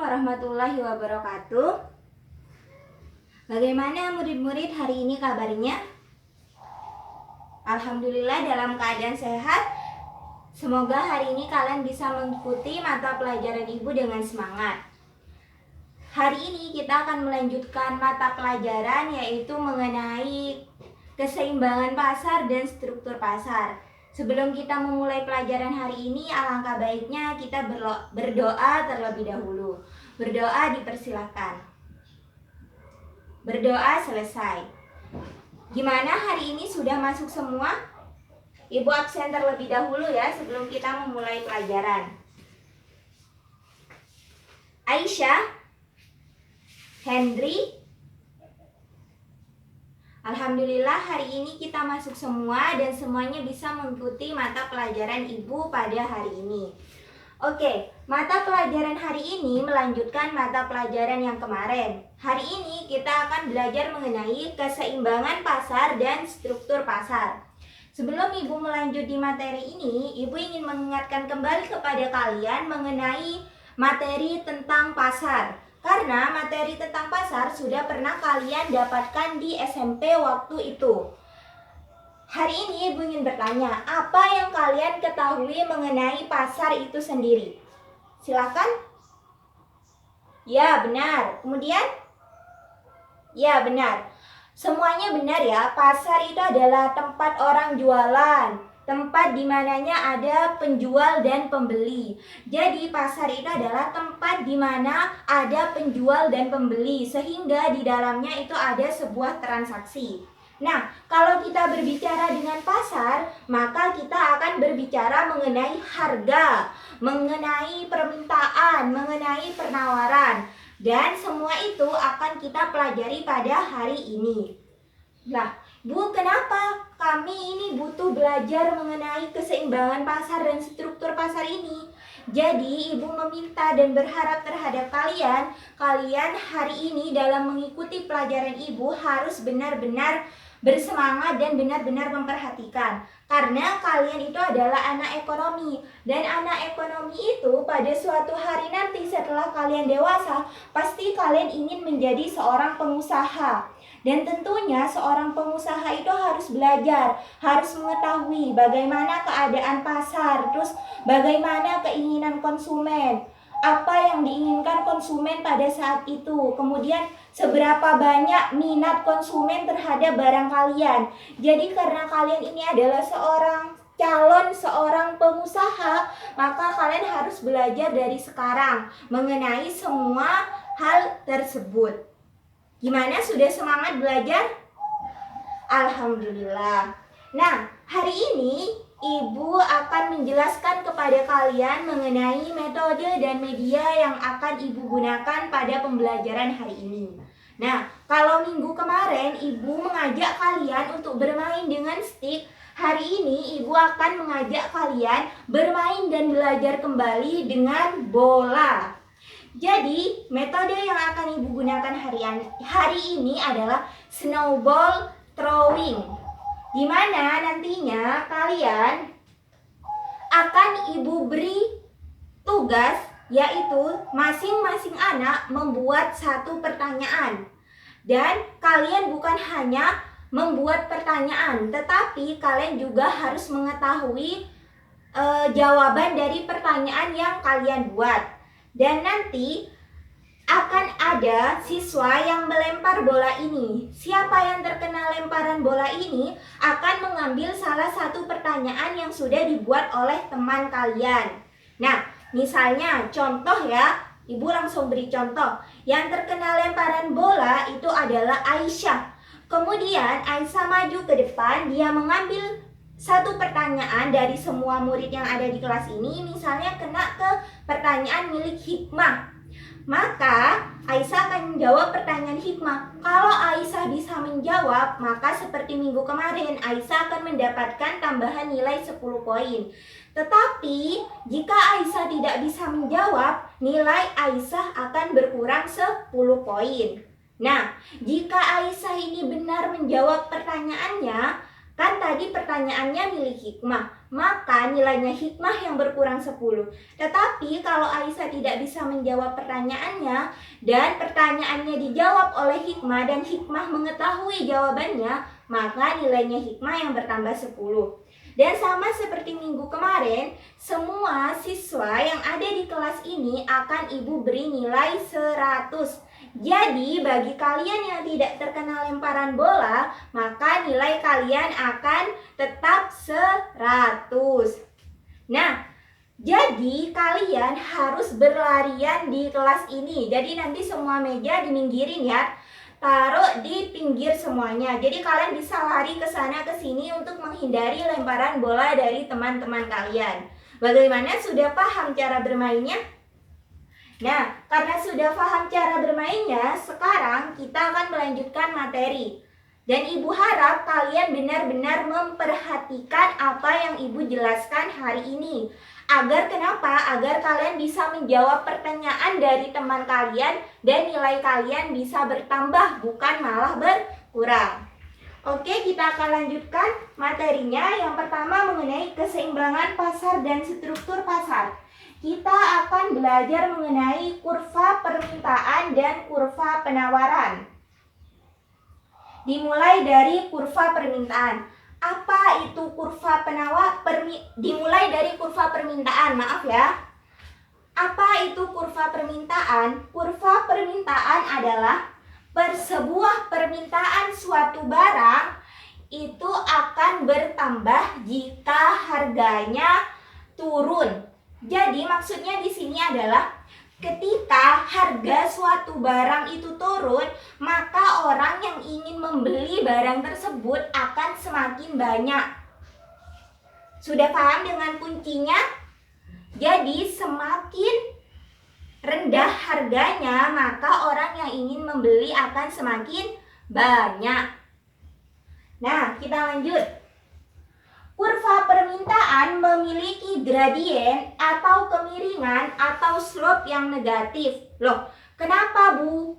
warahmatullahi wabarakatuh. Bagaimana murid-murid hari ini kabarnya? Alhamdulillah dalam keadaan sehat. Semoga hari ini kalian bisa mengikuti mata pelajaran Ibu dengan semangat. Hari ini kita akan melanjutkan mata pelajaran yaitu mengenai keseimbangan pasar dan struktur pasar. Sebelum kita memulai pelajaran hari ini, alangkah baiknya kita berdoa terlebih dahulu. Berdoa dipersilahkan. Berdoa selesai. Gimana hari ini, sudah masuk semua? Ibu absen terlebih dahulu ya sebelum kita memulai pelajaran. Aisyah, Henry. Alhamdulillah hari ini kita masuk semua dan semuanya bisa mengikuti mata pelajaran Ibu pada hari ini. Oke, mata pelajaran hari ini melanjutkan mata pelajaran yang kemarin. Hari ini kita akan belajar mengenai keseimbangan pasar dan struktur pasar. Sebelum Ibu melanjut di materi ini, Ibu ingin mengingatkan kembali kepada kalian mengenai materi tentang pasar. Karena materi tentang pasar sudah pernah kalian dapatkan di SMP waktu itu. Hari ini Ibu ingin bertanya, apa yang kalian ketahui mengenai pasar itu sendiri? Silakan. Ya, benar. Kemudian? Ya, benar. Semuanya benar ya. Pasar itu adalah tempat orang jualan, tempat di mananya ada penjual dan pembeli. Jadi pasar itu adalah tempat di mana ada penjual dan pembeli, sehingga di dalamnya itu ada sebuah transaksi. Nah, kalau kita berbicara dengan pasar, maka kita akan berbicara mengenai harga, mengenai permintaan, mengenai penawaran. Dan semua itu akan kita pelajari pada hari ini. Nah, Bu, kenapa kami ini butuh belajar mengenai keseimbangan pasar dan struktur pasar ini? Jadi, Ibu meminta dan berharap terhadap kalian hari ini dalam mengikuti pelajaran Ibu harus benar-benar bersemangat dan benar-benar memperhatikan. Karena kalian itu adalah anak ekonomi. Dan anak ekonomi itu pada suatu hari nanti setelah kalian dewasa, pasti kalian ingin menjadi seorang pengusaha. Dan tentunya seorang pengusaha itu harus belajar, harus mengetahui bagaimana keadaan pasar, terus bagaimana keinginan konsumen, apa yang diinginkan konsumen pada saat itu, kemudian seberapa banyak minat konsumen terhadap barang kalian. Jadi karena kalian ini adalah seorang pengusaha, maka kalian harus belajar dari sekarang mengenai semua hal tersebut. Gimana, sudah semangat belajar? Alhamdulillah. Nah, hari ini Ibu akan menjelaskan kepada kalian mengenai metode dan media yang akan Ibu gunakan pada pembelajaran hari ini. Nah, kalau minggu kemarin Ibu mengajak kalian untuk bermain dengan stick, hari ini Ibu akan mengajak kalian bermain dan belajar kembali dengan bola. Jadi, metode yang akan Ibu gunakan hari ini adalah snowball throwing, di mana nantinya kalian akan Ibu beri tugas, yaitu masing-masing anak membuat satu pertanyaan. Dan kalian bukan hanya membuat pertanyaan, tetapi kalian juga harus mengetahui jawaban dari pertanyaan yang kalian buat. Dan nanti akan ada siswa yang melempar bola ini. Siapa yang terkena lemparan bola ini akan mengambil salah satu pertanyaan yang sudah dibuat oleh teman kalian. Nah, misalnya contoh ya, Ibu langsung beri contoh. Yang terkena lemparan bola itu adalah Aisyah. Kemudian Aisyah maju ke depan, dia mengambil satu pertanyaan dari semua murid yang ada di kelas ini, misalnya kena ke pertanyaan milik Hikmah. Maka Aisyah akan menjawab pertanyaan Hikmah. Kalau Aisyah bisa menjawab, maka seperti minggu kemarin Aisyah akan mendapatkan tambahan nilai 10 poin. Tetapi jika Aisyah tidak bisa menjawab, nilai Aisyah akan berkurang 10 poin. Nah, jika Aisyah ini benar menjawab pertanyaannya, kan tadi pertanyaannya milik Hikmah, maka nilainya hikmah yang berkurang 10. Tetapi kalau Aisyah tidak bisa menjawab pertanyaannya dan pertanyaannya dijawab oleh hikmah dan hikmah mengetahui jawabannya, maka nilainya hikmah yang bertambah 10. Dan sama seperti minggu kemarin, semua siswa yang ada di kelas ini akan Ibu beri nilai 100. Jadi bagi kalian yang tidak terkena lemparan bola, maka nilai kalian akan tetap 100. Nah, jadi kalian harus berlarian di kelas ini. Jadi nanti semua meja diminggirin ya. Taruh di pinggir semuanya. Jadi kalian bisa lari ke sana ke sini untuk menghindari lemparan bola dari teman-teman kalian. Bagaimana, sudah paham cara bermainnya? Nah, karena sudah paham cara bermainnya, sekarang kita akan melanjutkan materi. Dan Ibu harap kalian benar-benar memperhatikan apa yang Ibu jelaskan hari ini. Agar kenapa? Agar kalian bisa menjawab pertanyaan dari teman kalian dan nilai kalian bisa bertambah, bukan malah berkurang. Oke, kita akan lanjutkan materinya. Yang pertama mengenai keseimbangan pasar dan struktur pasar. Kita akan belajar mengenai kurva permintaan dan kurva penawaran. Dimulai dari kurva permintaan. Apa itu kurva dimulai dari kurva permintaan, maaf ya. Apa itu kurva permintaan? Kurva permintaan adalah sebuah permintaan suatu barang itu akan bertambah jika harganya turun. Jadi maksudnya di sini adalah ketika harga suatu barang itu turun, maka orang yang ingin membeli barang tersebut akan semakin banyak. Sudah paham dengan kuncinya? Jadi semakin rendah harganya, maka orang yang ingin membeli akan semakin banyak. Nah, kita lanjut. Kurva permintaan memiliki gradien atau kemiringan atau slope yang negatif. Loh, kenapa Bu?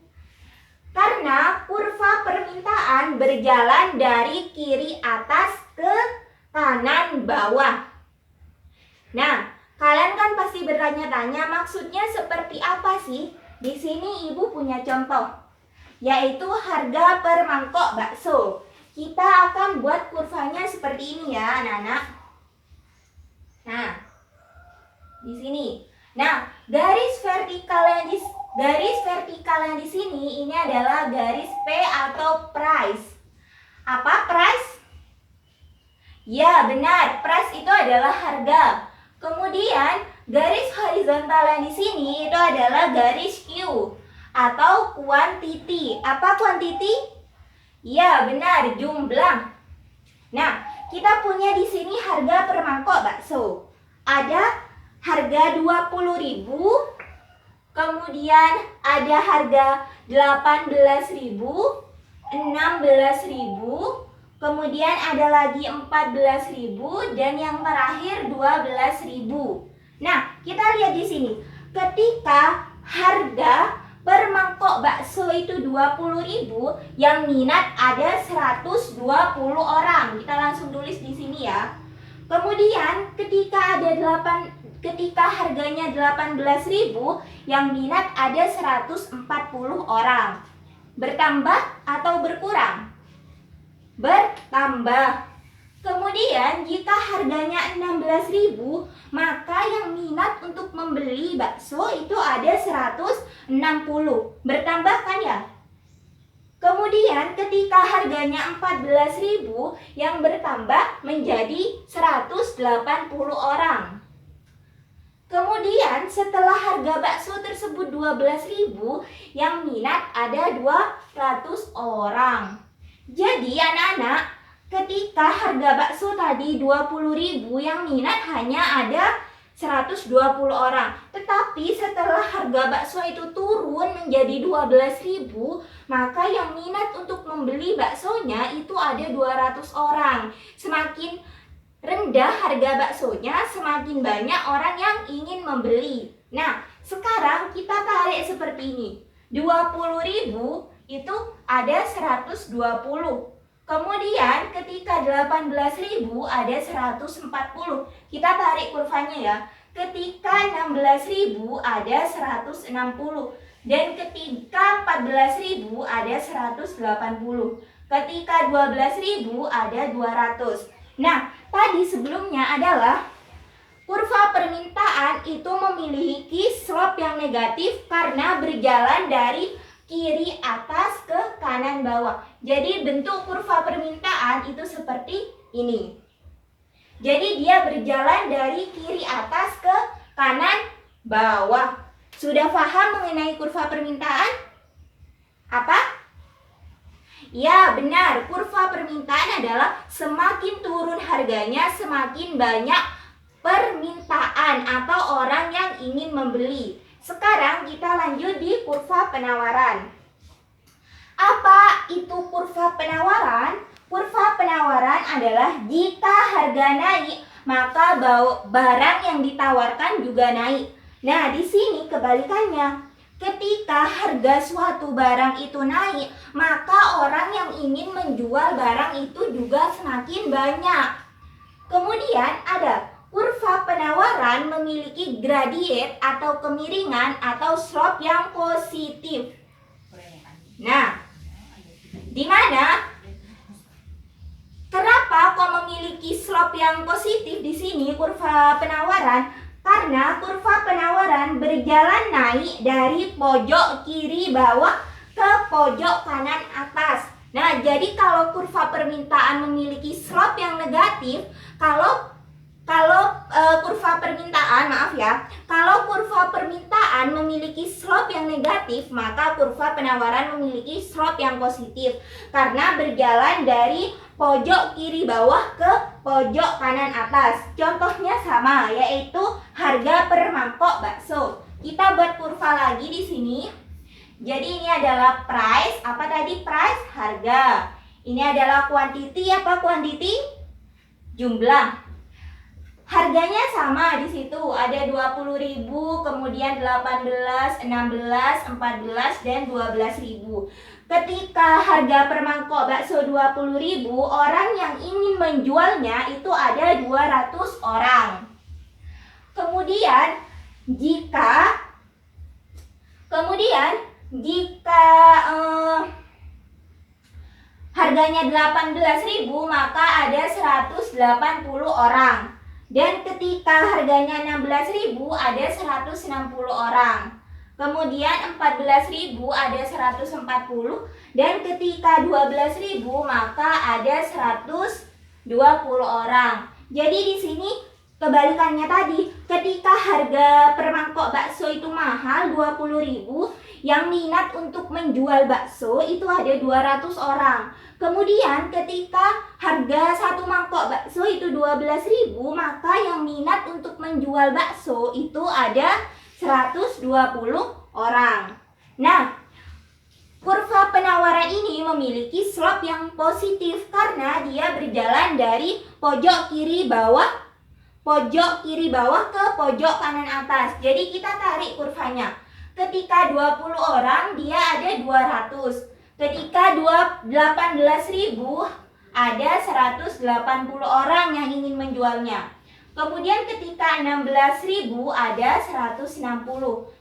Karena kurva permintaan berjalan dari kiri atas ke kanan bawah. Nah, kalian kan pasti bertanya-tanya maksudnya seperti apa sih? Di sini Ibu punya contoh, yaitu harga per mangkok bakso. Kita akan buat kurvanya seperti ini ya, anak-anak. Nah, di sini. Nah, garis vertikal yang di sini ini adalah garis P atau price. Apa price? Ya, benar. Price itu adalah harga. Kemudian, garis horizontal yang di sini itu adalah garis Q atau quantity. Apa quantity? Ya, benar, jumlah. Nah, kita punya di sini harga per mangkok bakso. Ada harga 20.000, kemudian ada harga 18.000, 16.000, kemudian ada lagi 14.000 dan yang terakhir 12.000. Nah, kita lihat di sini. Ketika harga per mangkok bakso itu 20.000, yang minat ada 120 orang. Kita langsung tulis di sini ya. Kemudian ketika harganya 18.000, yang minat ada 140 orang. Bertambah atau berkurang? Bertambah. Kemudian jika harganya 16.000, maka yang minat untuk membeli bakso itu ada 160. Bertambah kan ya? Kemudian ketika harganya 14.000, yang bertambah menjadi 180 orang. Kemudian setelah harga bakso tersebut 12.000, yang minat ada 200 orang. Jadi anak-anak, ketika harga bakso tadi 20.000, yang minat hanya ada 120 orang. Tetapi setelah harga bakso itu turun menjadi 12.000, maka yang minat untuk membeli baksonya itu ada 200 orang. Semakin rendah harga baksonya, semakin banyak orang yang ingin membeli. Nah, sekarang kita tarik seperti ini. 20.000 itu ada 120. Kemudian ketika 18.000 ada 140. Kita tarik kurvanya ya. Ketika 16.000 ada 160. Dan ketika 14.000 ada 180. Ketika 12.000 ada 200. Nah, tadi sebelumnya adalah kurva permintaan itu memiliki slope yang negatif karena berjalan dari kiri atas ke kanan bawah. Jadi bentuk kurva permintaan itu seperti ini. Jadi dia berjalan dari kiri atas ke kanan bawah. Sudah paham mengenai kurva permintaan? Apa? Ya, benar. Kurva permintaan adalah semakin turun harganya, semakin banyak permintaan atau orang yang ingin membeli. Sekarang kita lanjut di kurva penawaran. Apa itu kurva penawaran? Kurva penawaran adalah jika harga naik, maka barang yang ditawarkan juga naik. Nah, di sini kebalikannya. Ketika harga suatu barang itu naik, maka orang yang ingin menjual barang itu juga semakin banyak. Kemudian ada kurva penawaran memiliki gradient atau kemiringan atau slope yang positif. Nah, di mana? Kenapa kok memiliki slope yang positif di sini kurva penawaran? Karena kurva penawaran berjalan naik dari pojok kiri bawah ke pojok kanan atas. Nah, jadi kalau kurva permintaan memiliki slope yang negatif, kalau kurva permintaan, maaf ya, kalau kurva permintaan memiliki slope yang negatif, maka kurva penawaran memiliki slope yang positif karena berjalan dari pojok kiri bawah ke pojok kanan atas. Contohnya sama, yaitu harga per mangkok bakso. Kita buat kurva lagi di sini. Jadi ini adalah price, apa tadi price? Harga. Ini adalah quantity, apa quantity? Jumlah. Harganya sama di situ, ada 20.000, kemudian 18, 16, 14 dan 12.000. Ketika harga per mangkok bakso 20.000, orang yang ingin menjualnya itu ada 200 orang. Kemudian jika harganya 18.000, maka ada 180 orang. Dan ketika harganya 16.000 ada 160 orang. Kemudian 14.000 ada 140 dan ketika 12.000 maka ada 120 orang. Jadi di sini kebalikannya tadi, ketika harga per mangkok bakso itu mahal 20.000, yang minat untuk menjual bakso itu ada 200 orang. Kemudian ketika harga satu mangkok bakso itu 12.000, maka yang minat untuk menjual bakso itu ada 120 orang. Nah, kurva penawaran ini memiliki slope yang positif karena dia berjalan dari pojok kiri bawah ke pojok kanan atas. Jadi kita tarik kurvanya. Ketika 20 orang dia ada 200. Ketika 18.000 ada 180 orang yang ingin menjualnya. Kemudian ketika 16.000 ada 160.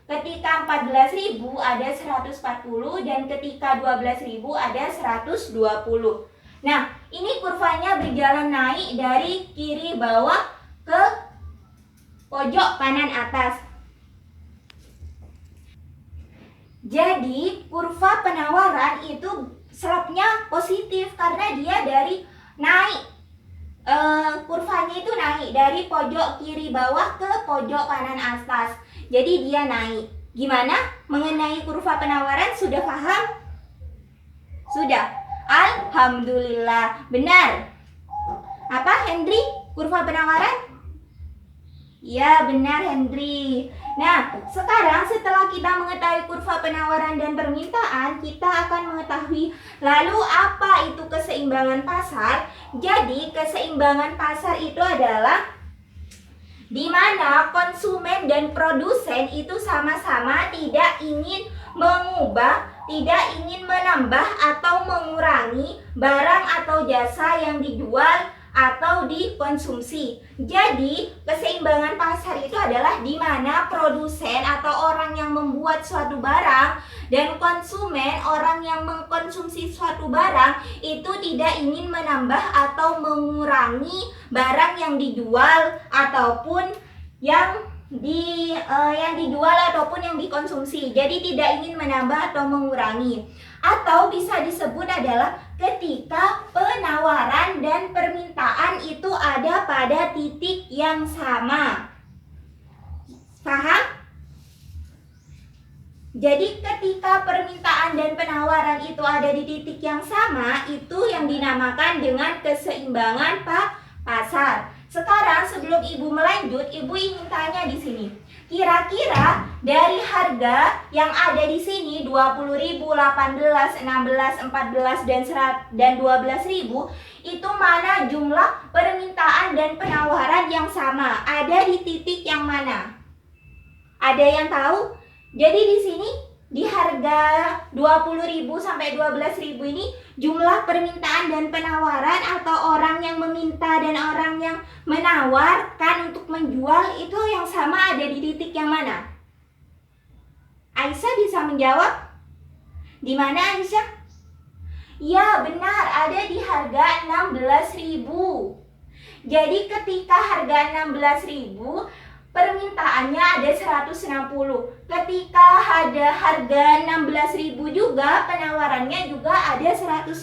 Ketika 14.000 ada 140 dan ketika 12.000 ada 120. Nah, ini kurvanya berjalan naik dari kiri bawah ke pojok kanan atas. Jadi kurva penawaran itu slope-nya positif karena dia dari naik. Kurvanya itu naik dari pojok kiri bawah ke pojok kanan atas. Jadi dia naik. Gimana mengenai kurva penawaran? Sudah paham? Sudah. Alhamdulillah. Benar. Apa Hendri? Kurva penawaran? Ya, benar Hendri. Nah, sekarang setelah kita mengetahui kurva penawaran dan permintaan, kita akan mengetahui lalu apa itu keseimbangan pasar. Jadi, keseimbangan pasar itu adalah di mana konsumen dan produsen itu sama-sama tidak ingin mengubah tidak ingin menambah atau mengurangi barang atau jasa yang dijual atau dikonsumsi. Jadi, keseimbangan pasar itu adalah di mana produsen atau orang yang membuat suatu barang dan konsumen, orang yang mengkonsumsi suatu barang itu tidak ingin menambah atau mengurangi barang yang dijual ataupun yang dijual ataupun yang dikonsumsi. Jadi tidak ingin menambah atau mengurangi. Atau bisa disebut adalah ketika penawaran dan permintaan itu ada pada titik yang sama. Paham? Jadi ketika permintaan dan penawaran itu ada di titik yang sama, itu yang dinamakan dengan keseimbangan pasar. Sekarang sebelum Ibu melanjut, Ibu ingin tanya di sini. Kira-kira dari harga yang ada di sini 20.000, 18, 16, 14 dan 12.000 itu mana jumlah permintaan dan penawaran yang sama? Ada di titik yang mana? Ada yang tahu? Jadi di sini di harga 20.000 sampai 12.000 ini jumlah permintaan dan penawaran atau orang yang meminta dan orang yang menawarkan untuk menjual itu yang sama ada di titik yang mana? Aisyah bisa menjawab? Di mana Aisyah? Ya benar, ada di harga 16.000. Jadi ketika harga 16.000 permintaannya ada 160. Ketika ada harga 16.000 juga penawarannya juga ada 160.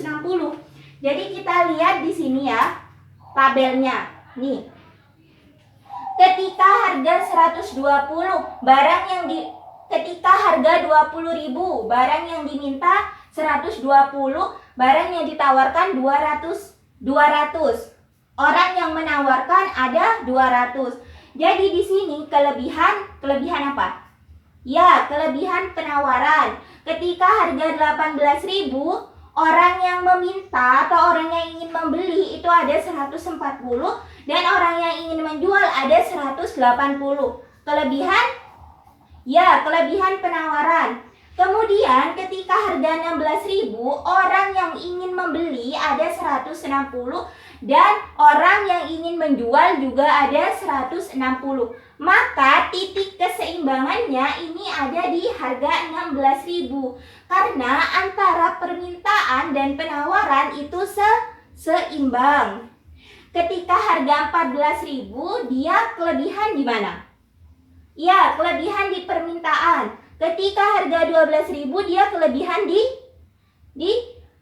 Jadi kita lihat di sini ya tabelnya. Nih. Ketika harga 120 barang yang ketika harga 20.000 barang yang diminta 120, barang yang ditawarkan 200. Orang yang menawarkan ada 200. Jadi di sini kelebihan apa? Ya, kelebihan penawaran. Ketika harga 18.000, orang yang meminta atau orang yang ingin membeli itu ada 140 dan orang yang ingin menjual ada 180. Kelebihan? Ya, kelebihan penawaran. Kemudian ketika harga 16.000, orang yang ingin membeli ada 160 dan orang yang ingin menjual juga ada 160. Maka titik keseimbangannya ini ada di harga 16.000 karena antara permintaan dan penawaran itu seimbang. Ketika harga 14.000 dia kelebihan di mana? Ya, kelebihan di permintaan. Ketika harga 12.000 dia kelebihan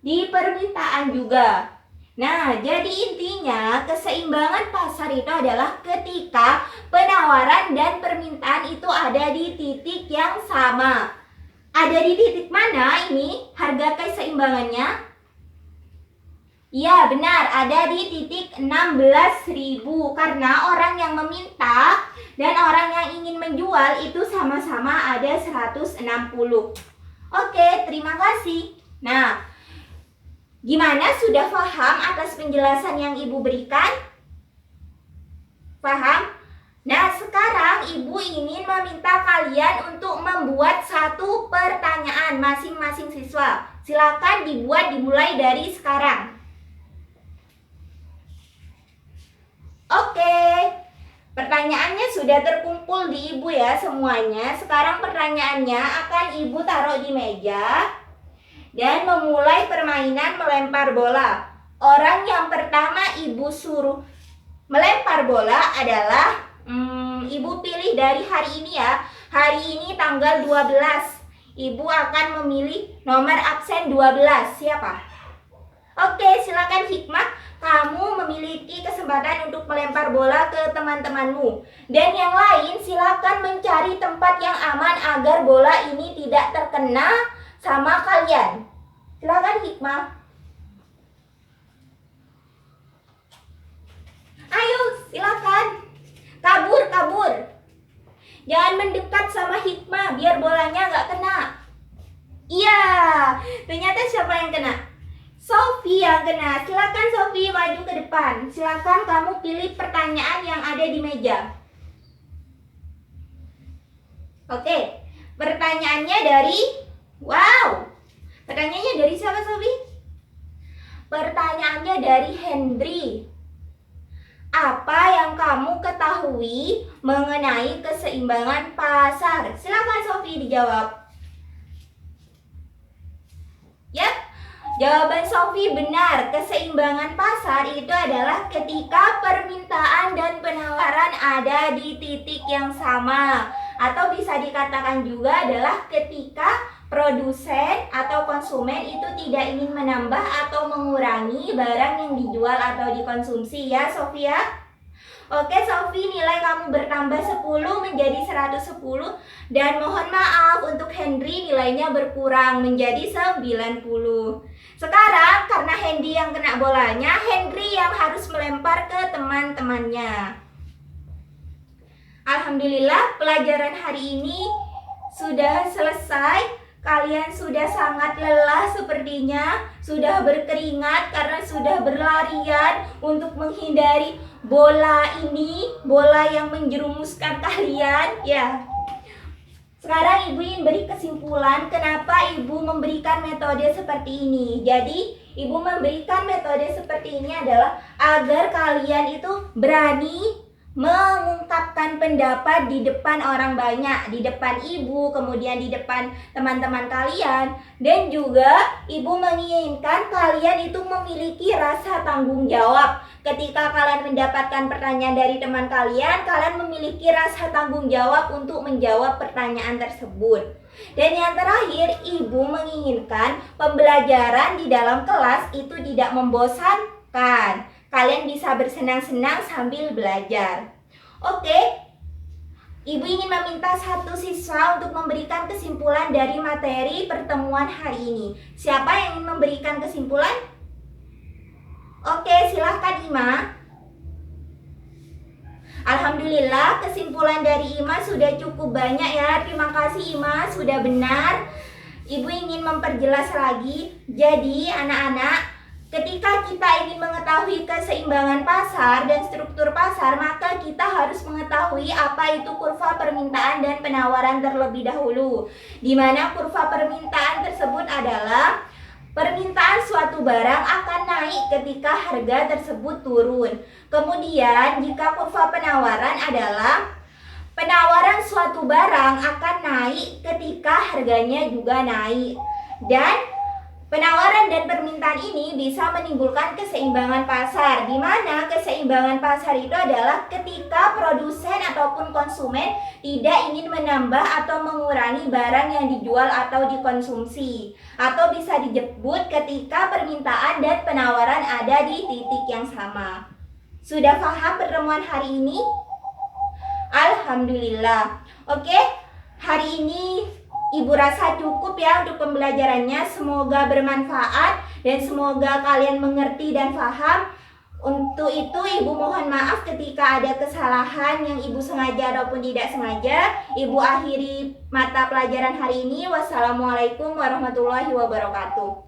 di permintaan juga. Nah, jadi intinya keseimbangan pasar itu adalah ketika penawaran dan permintaan itu ada di titik yang sama. Ada di titik mana ini harga keseimbangannya? Ya, benar, ada di titik 16.000 karena orang yang meminta dan orang yang ingin menjual itu sama-sama ada 160. Oke, terima kasih. Nah, gimana, sudah paham atas penjelasan yang Ibu berikan? Paham? Nah, sekarang Ibu ingin meminta kalian untuk membuat satu pertanyaan masing-masing siswa. Silakan dimulai dari sekarang. Oke. Pertanyaannya sudah terkumpul di Ibu ya semuanya. Sekarang pertanyaannya akan Ibu taruh di meja dan memulai permainan melempar bola. Orang yang pertama Ibu suruh melempar bola adalah Ibu pilih dari hari ini ya. Hari ini tanggal 12. Ibu akan memilih nomor absen 12. Siapa? Oke, silakan Hikmah. Kamu memiliki kesempatan untuk melempar bola ke teman-temanmu. Dan yang lain silakan mencari tempat yang aman agar bola ini tidak terkena sama kalian. Silakan Hikmah. Ayo, silakan. Kabur. Jangan mendekat sama Hikmah biar bolanya nggak kena. Iya, ternyata siapa yang kena? Sofi yang kena. Silakan Sofi maju ke depan. Silakan kamu pilih pertanyaan yang ada di meja. Oke, pertanyaannya dari Pertanyaannya dari siapa, Sofi? Pertanyaannya dari Henry. Apa yang kamu ketahui mengenai keseimbangan pasar? Silakan Sofi dijawab. Ya, jawaban Sofi benar. Keseimbangan pasar itu adalah ketika permintaan dan penawaran ada di titik yang sama. Atau bisa dikatakan juga adalah ketika produsen atau konsumen itu tidak ingin menambah atau mengurangi barang yang dijual atau dikonsumsi ya Sofia. Oke Sofi, nilai kamu bertambah 10 menjadi 110 dan mohon maaf untuk Henry nilainya berkurang menjadi 90. Sekarang karena Henry yang kena bolanya, Henry yang harus melempar ke teman-temannya. Alhamdulillah pelajaran hari ini sudah selesai. Kalian sudah sangat lelah sepertinya, sudah berkeringat karena sudah berlarian untuk menghindari bola ini, bola yang menjerumuskan kalian ya. Sekarang Ibu ingin beri kesimpulan kenapa Ibu memberikan metode seperti ini. Jadi Ibu memberikan metode seperti ini adalah agar kalian itu berani mengungkapkan pendapat di depan orang banyak, di depan ibu, kemudian di depan teman-teman kalian, dan juga ibu menginginkan kalian itu memiliki rasa tanggung jawab. Ketika kalian mendapatkan pertanyaan dari teman kalian memiliki rasa tanggung jawab untuk menjawab pertanyaan tersebut. Dan yang terakhir, ibu menginginkan pembelajaran di dalam kelas itu tidak membosankan. Kalian bisa bersenang-senang sambil belajar. Oke, Ibu ingin meminta satu siswa untuk memberikan kesimpulan dari materi pertemuan hari ini. Siapa yang ingin memberikan kesimpulan? Oke, silahkan Ima. Alhamdulillah, kesimpulan dari Ima sudah cukup banyak ya. Terima kasih Ima, sudah benar. Ibu ingin memperjelas lagi. Jadi, anak-anak, ketika kita ingin mengetahui keseimbangan pasar dan struktur pasar, maka kita harus mengetahui apa itu kurva permintaan dan penawaran terlebih dahulu. Di mana kurva permintaan tersebut adalah permintaan suatu barang akan naik ketika harga tersebut turun. Kemudian, jika kurva penawaran adalah penawaran suatu barang akan naik ketika harganya juga naik. Dan penawaran dan permintaan ini bisa menimbulkan keseimbangan pasar, di mana keseimbangan pasar itu adalah ketika produsen ataupun konsumen tidak ingin menambah atau mengurangi barang yang dijual atau dikonsumsi. Atau bisa disebut ketika permintaan dan penawaran ada di titik yang sama. Sudah paham pertemuan hari ini? Alhamdulillah. Oke, hari ini Ibu rasa cukup ya untuk pembelajarannya. Semoga bermanfaat dan semoga kalian mengerti dan paham. Untuk itu Ibu mohon maaf ketika ada kesalahan yang Ibu sengaja ataupun tidak sengaja. Ibu akhiri mata pelajaran hari ini. Wassalamualaikum warahmatullahi wabarakatuh.